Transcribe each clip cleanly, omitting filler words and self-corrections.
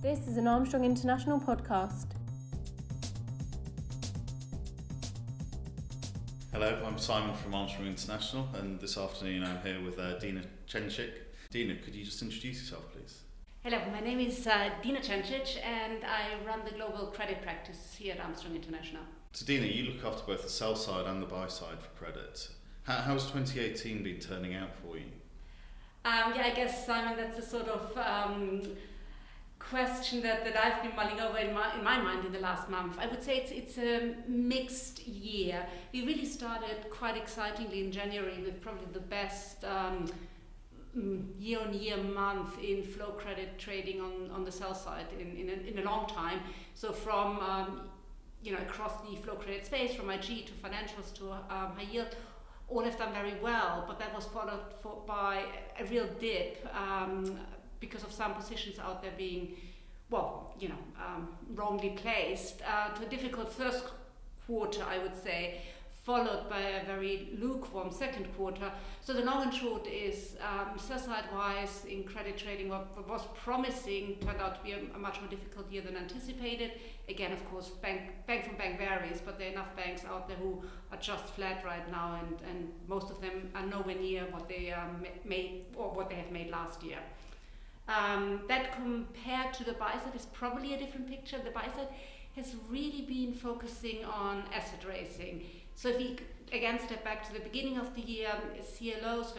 This is an Armstrong International podcast. Hello, I'm Simon from Armstrong International, and this afternoon I'm here with Dinah Cencig. Dinah, could you just introduce yourself, please? Hello, my name is Dinah Cencig, and I run the global credit practice here at Armstrong International. So Dinah, you look after both the sell side and the buy side for credit. How's 2018 been turning out for you? I guess, Simon, that's a sort of question that I've been mulling over in my mind in the last month. I would say it's a mixed year. We really started quite excitingly in January with probably the best year-on-year month in flow credit trading on the sell side in a long time. So from across the flow credit space, from IG to financials to high yield, all have done very well, but that was followed by a real dip because of some positions out there being, wrongly placed, to a difficult first quarter, I would say, followed by a very lukewarm second quarter. So the long and short is, sell-side-wise in credit trading, what was promising turned out to be a much more difficult year than anticipated. Again, of course, bank from bank varies, but there are enough banks out there who are just flat right now, and most of them are nowhere near what they made or what they have made last year. That compared to the buy side is probably a different picture. The buy side has really been focusing on asset raising. So if we again step back to the beginning of the year, CLOs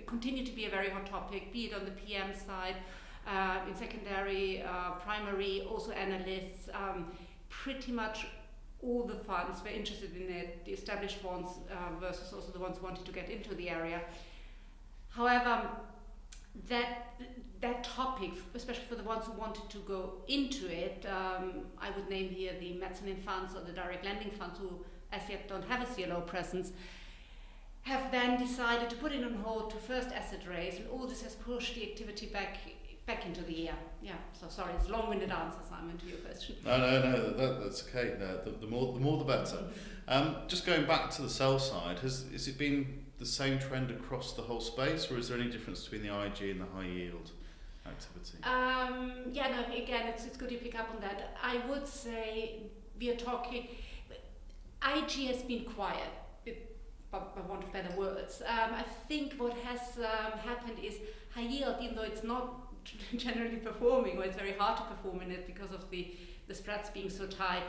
continue to be a very hot topic, be it on the PM side, in secondary, primary, also analysts. Pretty much all the funds were interested in it, the established ones versus also the ones who wanted to get into the area. However, that topic, especially for the ones who wanted to go into it, I would name here the mezzanine funds or the direct lending funds who as yet don't have a CLO presence, have then decided to put it on hold to first asset raise, and all this has pushed the activity back into the year. Yeah, so sorry, it's a long-winded answer, Simon, to your question. No, that's okay. The more the better. Just going back to the sell side, has it been the same trend across the whole space, or is there any difference between the IG and the high yield activity? Again, it's good you pick up on that. I would say we are talking. IG has been quiet, by want of better words. I think what has happened is high yield, even though it's not generally performing, or it's very hard to perform in it because of the spreads being so tight,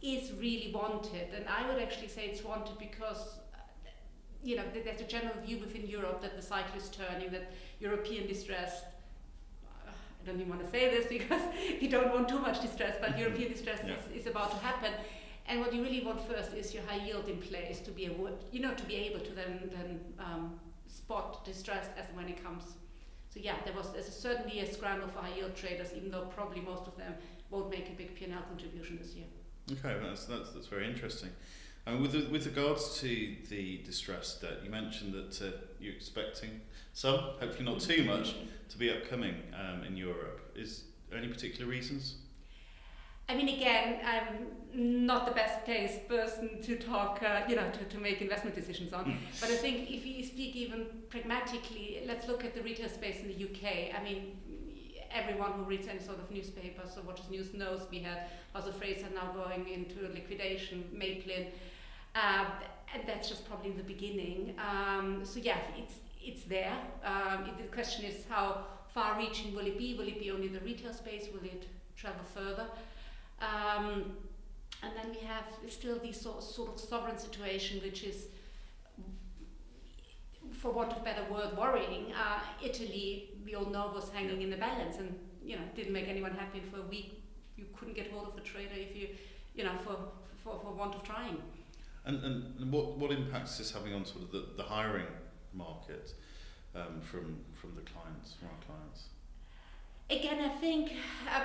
is really wanted. And I would actually say it's wanted because there's a general view within Europe that the cycle is turning, that European distress, I don't even want to say this because we don't want too much distress, but European distress is about to happen. And what you really want first is your high yield in place to be able to then spot distress as and when it comes. So there's certainly a scramble for high yield traders, even though probably most of them won't make a big P&L contribution this year. Okay, that's very interesting. And with regards to the distressed debt, you mentioned that you're expecting some, hopefully not too much, to be upcoming in Europe. Is there any particular reasons? I mean, again, I'm not the best placed person to talk, to make investment decisions on. But I think if you speak even pragmatically, let's look at the retail space in the UK. I mean, everyone who reads any sort of newspapers or watches news knows we had House of Fraser now going into liquidation, Maplin, and that's just probably the beginning. It's there. The question is how far-reaching will it be? Will it be only the retail space? Will it travel further? And then we have still this sort of sovereign situation, which is, for want of better word, worrying. Italy, we all know, was hanging in the balance, and didn't make anyone happy. For a week, you couldn't get hold of the trader if you, for want of trying. And what impact is this having on sort of the hiring market from our clients? Again, I think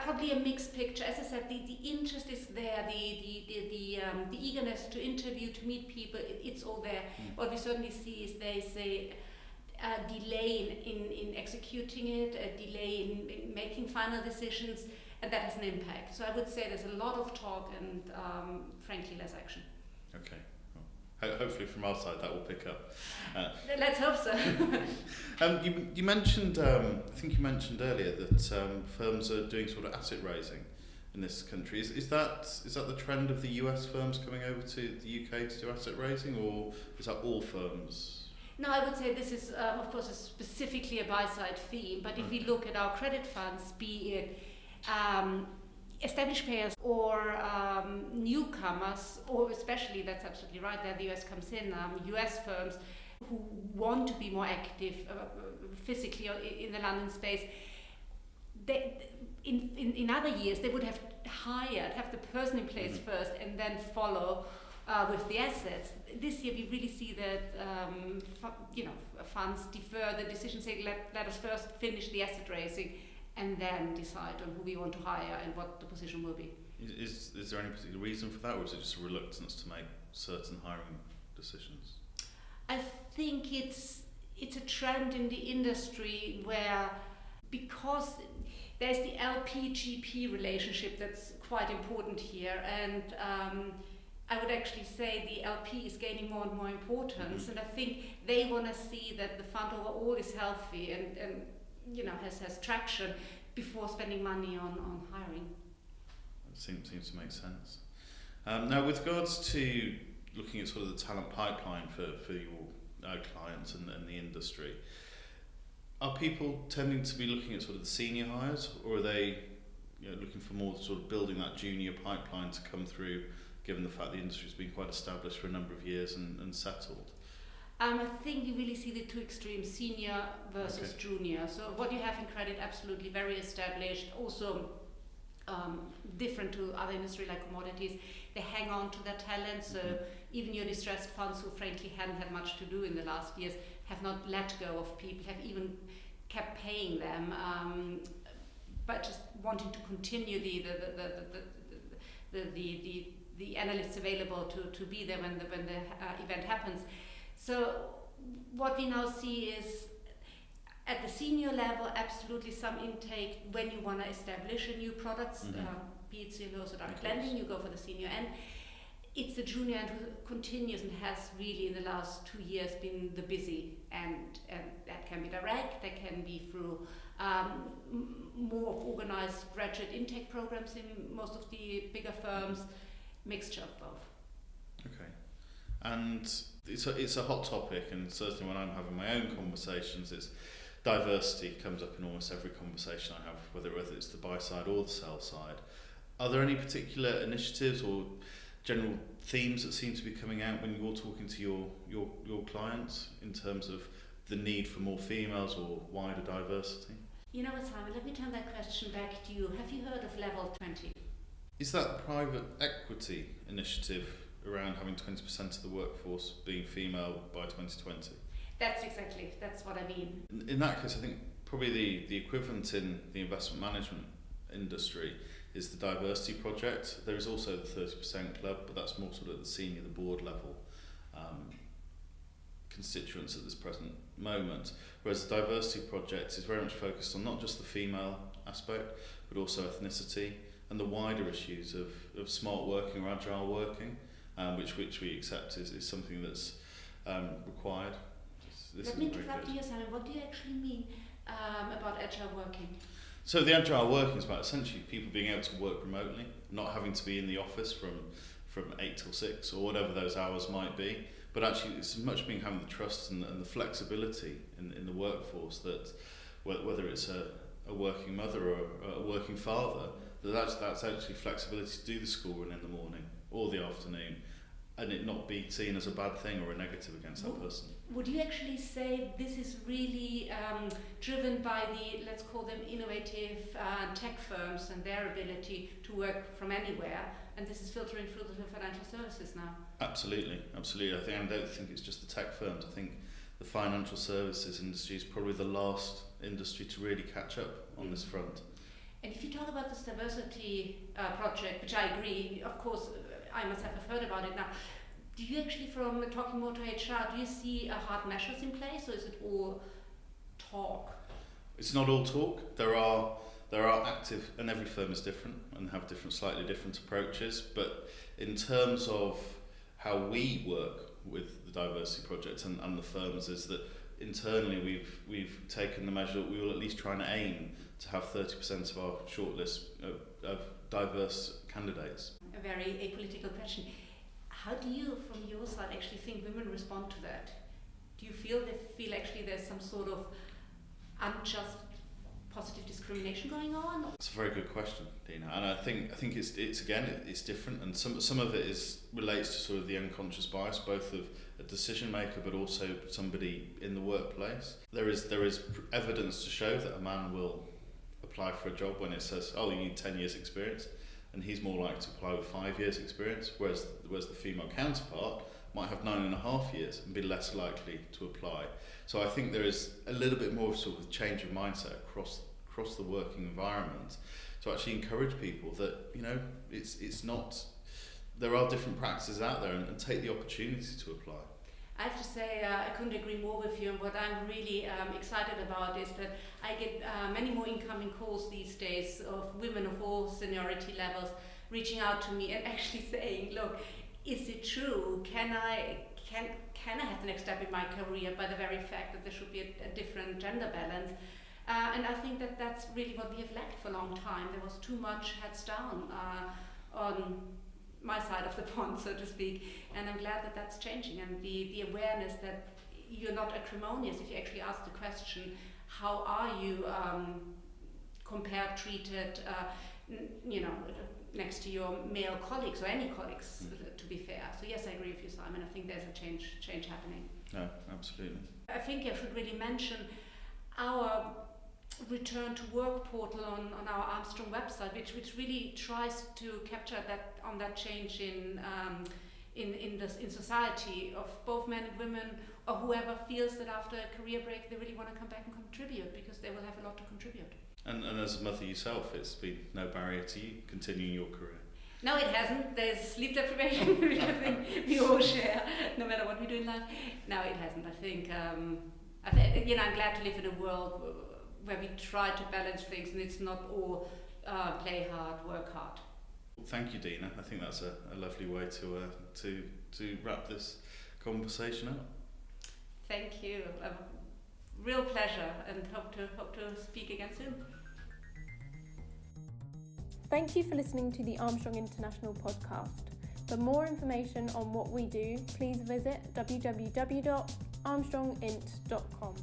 probably a mixed picture. As I said, the interest is there, the eagerness to interview, to meet people, it's all there. What we certainly see is there is a delay in executing it, a delay in making final decisions, and that has an impact. So I would say there's a lot of talk and frankly less action. Okay. Hopefully from our side that will pick up. Let's hope so. You mentioned, I think you mentioned earlier that firms are doing sort of asset raising in this country. Is that the trend of the US firms coming over to the UK to do asset raising, or is that all firms? No, I would say this is, of course, specifically a buy-side theme, but if we look at our credit funds, be it established players or newcomers, or especially, that's absolutely right, there the US comes in, US firms who want to be more active physically in the London space, in other years they would have have the person in place first and then follow with the assets. This year we really see that funds defer the decision, say let us first finish the asset raising and then decide on who we want to hire and what the position will be. Is there any particular reason for that, or is it just a reluctance to make certain hiring decisions? I think it's a trend in the industry where, because there's the LP-GP relationship that's quite important here, and I would actually say the LP is gaining more and more importance, and I think they want to see that the fund overall is healthy and has traction before spending money on hiring. That seems to make sense. Now, with regards to looking at sort of the talent pipeline for your clients and the industry, are people tending to be looking at sort of the senior hires, or are they looking for more sort of building that junior pipeline to come through, given the fact the industry's been quite established for a number of years and settled? I think you really see the two extremes, senior versus junior. So what you have in credit, absolutely very established, also different to other industry like commodities. They hang on to their talent, so even your distressed funds who frankly hadn't had much to do in the last years have not let go of people, have even kept paying them, but just wanting to continue the analysts available to be there when the event happens. So what we now see is at the senior level, absolutely some intake when you want to establish a new product, be it CLOs or direct lending, you go for the senior end. It's the junior end who continues and has really in the last 2 years been the busy end, and that can be direct, that can be through more organized graduate intake programs in most of the bigger firms, mixture of both. Okay, and it's a hot topic, and certainly when I'm having my own conversations, it's diversity comes up in almost every conversation I have, whether it's the buy side or the sell side. Are there any particular initiatives or general themes that seem to be coming out when you're talking to your clients in terms of the need for more females or wider diversity? You know what, Simon, let me turn that question back to you. Have you heard of Level 20? Is that the private equity initiative around having 20% of the workforce being female by 2020? That's what I mean. In that case, I think probably the equivalent in the investment management industry is the diversity project. There is also the 30% club, but that's more sort of at the senior, the board level constituents at this present moment. Whereas the diversity project is very much focused on not just the female aspect, but also ethnicity and the wider issues of smart working or agile working, which we accept is something that's required. Let me interrupt you, Simon. What do you actually mean about agile working? So the agile working is about essentially people being able to work remotely, not having to be in the office from 8 till 6 or whatever those hours might be, but actually it's much being having the trust and the flexibility in the workforce that whether it's a working mother or a working father, that's actually flexibility to do the school run in the morning or the afternoon, and it not be seen as a bad thing or a negative against that person. Would you actually say this is really driven by the, let's call them innovative tech firms and their ability to work from anywhere, and this is filtering through the financial services now? Absolutely. I don't think it's just the tech firms. I think the financial services industry is probably the last industry to really catch up on this front. And if you talk about this diversity project, which I agree, of course, I must have heard about it now. Do you actually, from talking more to HR, do you see hard measures in place, or is it all talk? It's not all talk. There are active, and every firm is different and have slightly different approaches. But in terms of how we work with the diversity project and the firms is that internally we've taken the measure that we will at least try and aim to have 30% of our shortlist of diverse candidates. A very apolitical question. How do you, from your side, actually think women respond to that? Do you feel actually there's some sort of unjust positive discrimination going on? It's a very good question, Dinah, and I think it's different, and some of it relates to sort of the unconscious bias, both of a decision maker but also somebody in the workplace. There is evidence to show that a man will apply for a job when it says, oh, you need 10 years experience, and he's more likely to apply with 5 years experience, whereas the female counterpart might have 9.5 years and be less likely to apply. So I think there is a little bit more sort of change of mindset across the working environment to actually encourage people that, you know, it's not, there are different practices out there, and take the opportunity to apply. I have to say, I couldn't agree more with you, and what I'm really excited about is that I get many more incoming calls these days of women of all seniority levels reaching out to me and actually saying, look, is it true? Can I have the next step in my career by the very fact that there should be a different gender balance? And I think that that's really what we have lacked for a long time. There was too much heads down on my side of the pond, so to speak, and I'm glad that that's changing, and the awareness that you're not acrimonious if you actually ask the question, how are you treated, next to your male colleagues or any colleagues, to be fair. So yes, I agree with you, Simon. I think there's a change happening. No, absolutely. I think I should really mention our return to work portal on our Armstrong website, which really tries to capture that change in society of both men and women, or whoever feels that after a career break they really want to come back and contribute, because they will have a lot to contribute. And as a mother yourself, it's been no barrier to you continuing your career. No, it hasn't. There's sleep deprivation, which I think we all share, no matter what we do in life. No, it hasn't. I think, I'm glad to live in a world where we try to balance things, and it's not all play hard, work hard. Well, thank you, Dinah. I think that's a lovely way to wrap this conversation up. Thank you. A real pleasure, and hope to speak again soon. Thank you for listening to the Armstrong International podcast. For more information on what we do, please visit www.armstrongint.com.